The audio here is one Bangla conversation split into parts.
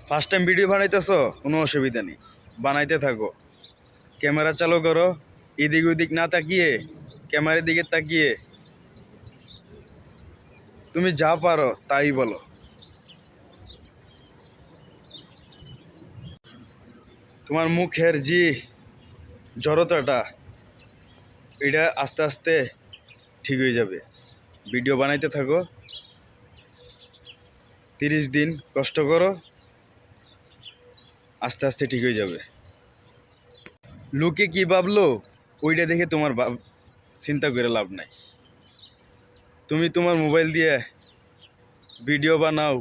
ফার্স্ট টাইম ভিডিও বানাইতেছো, কোনো অসুবিধা নেই, বানাইতে থাকো। ক্যামেরা চালু করো, এদিক ওদিক না তাকিয়ে ক্যামেরার দিকে তাকিয়ে তুমি যা পারো তাই বলো। তোমার মুখের যে জড়তাটা, এটা আস্তে আস্তে ঠিক হয়ে যাবে। ভিডিও বানাইতে থাকো, 30 দিন কষ্ট করো, আস্তে আস্তে ঠিক হয়ে যাবে। লোকে কি ভাবলো ওইটা দেখে তোমার চিন্তা করে লাভ নাই। তুমি তোমার মোবাইল দিয়ে ভিডিও বানাও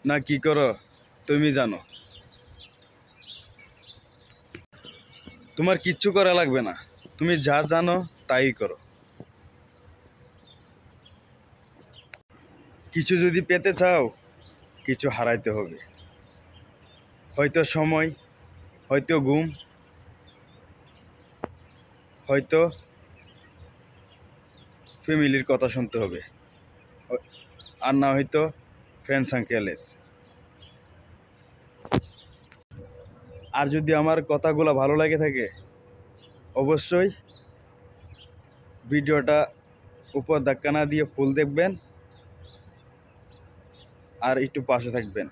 না কি করো তুমি জানো। তোমার কিচ্ছু করা লাগবে না, তুমি যা জানো তাই করো। কিছু যদি পেতে চাও, কিছু হারাইতে হবে। হয়তো সময়, হয়তো ঘুম, হয়তো ফ্যামিলির কথা শুনতে হবে, আর না হয়তো ফ্রেন্ডস আঙ্কেলের। আর যদি আমার কথাগুলো ভালো লাগে থাকে, অবশ্যই ভিডিওটা উপর ধাক্কা না দিয়ে ফুল দেখবেন আর একটু পাশে থাকবেন।